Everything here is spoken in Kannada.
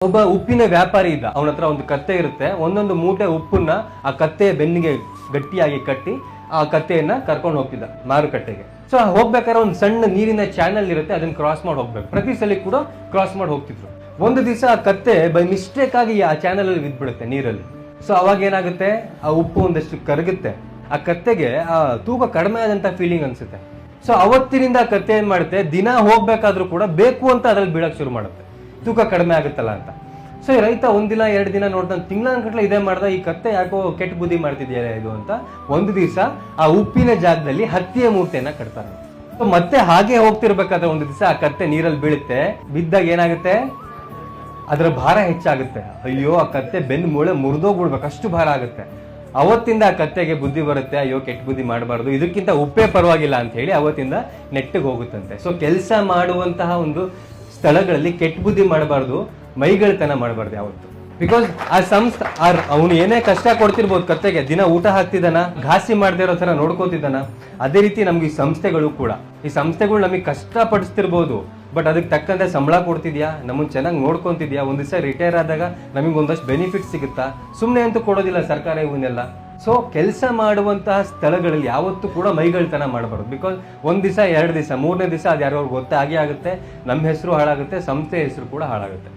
ಒಬ್ಬ ಉಪ್ಪಿನ ವ್ಯಾಪಾರಿ ಇದ್ದ. ಅವನ ಹತ್ರ ಒಂದು ಕತ್ತೆ ಇರುತ್ತೆ. ಒಂದೊಂದು ಮೂಟೆ ಉಪ್ಪನ್ನ ಆ ಕತ್ತೆಯ ಬೆನ್ನಿಗೆ ಗಟ್ಟಿಯಾಗಿ ಕಟ್ಟಿ ಆ ಕತ್ತೆಯನ್ನ ಕರ್ಕೊಂಡು ಹೋಗ್ತಿದ್ದ ಮಾರುಕಟ್ಟೆಗೆ. ಸೊ ಹೋಗ್ಬೇಕಾದ್ರೆ ಒಂದು ಸಣ್ಣ ನೀರಿನ ಚಾನಲ್ ಇರುತ್ತೆ, ಅದನ್ನ ಕ್ರಾಸ್ ಮಾಡಿ ಹೋಗ್ಬೇಕು. ಪ್ರತಿ ಸಲ ಕೂಡ ಕ್ರಾಸ್ ಮಾಡಿ ಹೋಗ್ತಿದ್ರು. ಒಂದು ದಿವಸ ಆ ಕತ್ತೆ ಬೈ ಮಿಸ್ಟೇಕ್ ಆಗಿ ಆ ಚಾನಲ್ ಅಲ್ಲಿ ಬಿದ್ಬಿಡುತ್ತೆ ನೀರಲ್ಲಿ. ಸೊ ಅವಾಗ ಏನಾಗುತ್ತೆ, ಆ ಉಪ್ಪು ಒಂದಷ್ಟು ಕರಗುತ್ತೆ. ಆ ಕತ್ತೆಗೆ ಆ ತೂಕ ಕಡಿಮೆ ಆದಂತ ಫೀಲಿಂಗ್ ಅನ್ಸುತ್ತೆ. ಸೊ ಅವತ್ತಿನಿಂದ ಆ ಕತ್ತೆ ಏನ್ ಮಾಡುತ್ತೆ, ದಿನ ಹೋಗ್ಬೇಕಾದ್ರೂ ಕೂಡ ಬೇಕು ಅಂತ ಅದ್ರಲ್ಲಿ ಬೀಳಕ್ ಶುರು ಮಾಡುತ್ತೆ, ತೂಕ ಕಡಿಮೆ ಆಗುತ್ತಲ್ಲ ಅಂತ. ಸೊ ಈ ರೈತ ಒಂದಿನ 2 ದಿನ ನೋಡ್ತಾನೆ, ತಿಂಗಳಾನ್ಗಟ್ಲೆ ಇದೇ ಮಾಡ್ದ, ಈ ಕತ್ತೆ ಯಾಕೋ ಕೆಟ್ಟ ಬುದ್ಧಿ ಮಾಡ್ತಿದ್ಯಾ ಇದು ಅಂತ. ಒಂದು ದಿವಸ ಆ ಉಪ್ಪಿನ ಜಾಗದಲ್ಲಿ ಹತ್ತಿಯ ಮೂಟೆಯನ್ನ ಕಟ್ತಾನೆ. ಸೊ ಮತ್ತೆ ಹಾಗೆ ಹೋಗ್ತಿರ್ಬೇಕಾದ್ರೆ ಒಂದು ದಿವಸ ಆ ಕತ್ತೆ ನೀರಲ್ಲಿ ಬೀಳುತ್ತೆ. ಬಿದ್ದಾಗ ಏನಾಗುತ್ತೆ, ಅದರ ಭಾರ ಹೆಚ್ಚಾಗುತ್ತೆ. ಅಯ್ಯೋ, ಆ ಕತ್ತೆ ಬೆನ್ನು ಮೂಳೆ ಮುರಿದೋಗ್ಬಿಡ್ಬೇಕು, ಅಷ್ಟು ಭಾರ ಆಗುತ್ತೆ. ಅವತ್ತಿಂದ ಆ ಕತ್ತೆಗೆ ಬುದ್ಧಿ ಬರುತ್ತೆ, ಅಯ್ಯೋ ಕೆಟ್ಟ ಬುದ್ಧಿ ಮಾಡಬಾರ್ದು, ಇದಕ್ಕಿಂತ ಉಪ್ಪೇ ಪರವಾಗಿಲ್ಲ ಅಂತ ಹೇಳಿ ಅವತ್ತಿಂದ ನೆಟ್ಟಿಗೆ ಹೋಗುತ್ತಂತೆ. ಸೊ ಕೆಲಸ ಮಾಡುವಂತಹ ಒಂದು ಸ್ಥಳಗಳಲ್ಲಿ ಕೆಟ್ಟ ಬುದ್ಧಿ ಮಾಡಬಾರ್ದು, ಮೈಗಳತನ ಮಾಡಬಾರ್ದು ಯಾವತ್ತು. ಬಿಕಾಸ್ ಆ ಸಂಸ್ಥೆ ಅವನು ಏನೇ ಕಷ್ಟ ಕೊಡ್ತಿರ್ಬೋದು ಕತ್ತೆಗೆ, ದಿನ ಊಟ ಹಾಕ್ತಿದ್ದಾನ, ಘಾಸಿ ಮಾಡದೇ ಇರೋ ತರ ನೋಡ್ಕೋತಿದ್ದಾನ. ಅದೇ ರೀತಿ ನಮ್ಗೆ ಈ ಸಂಸ್ಥೆಗಳು ಕೂಡ, ಈ ಸಂಸ್ಥೆಗಳು ನಮಗೆ ಕಷ್ಟ ಪಡಿಸ್ತಿರ್ಬೋದು, ಬಟ್ ಅದಕ್ಕೆ ತಕ್ಕಂತೆ ಸಂಬಳ ಕೊಡ್ತಿದ್ಯಾ, ನಮ್ಮನ್ನ ಚೆನ್ನಾಗಿ ನೋಡ್ಕೊಂತಿದ್ಯಾ, ಒಂದ್ ದಿವಸ ರಿಟೈರ್ ಆದಾಗ ನಮಗೆ ಒಂದಷ್ಟು ಬೆನಿಫಿಟ್ ಸಿಗುತ್ತಾ? ಸುಮ್ಮನೆ ಅಂತೂ ಕೊಡೋದಿಲ್ಲ ಸರ್ಕಾರ ಇವನ್ನೆಲ್ಲ. ಸೊ ಕೆಲಸ ಮಾಡುವಂತಹ ಸ್ಥಳಗಳಲ್ಲಿ ಯಾವತ್ತೂ ಕೂಡ ಮೈಗಳತನ ಮಾಡಬಾರ್ದು. ಬಿಕಾಸ್ ಒಂದ್ ದಿವಸ 2 ದಿವಸ 3ನೇ ದಿವಸ ಅದು ಯಾರೋ ಗೊತ್ತೇ ಆಗೇ ಆಗುತ್ತೆ, ನಮ್ಮ ಹೆಸರು ಹಾಳಾಗುತ್ತೆ, ಸಂಸ್ಥೆ ಹೆಸರು ಕೂಡ ಹಾಳಾಗುತ್ತೆ.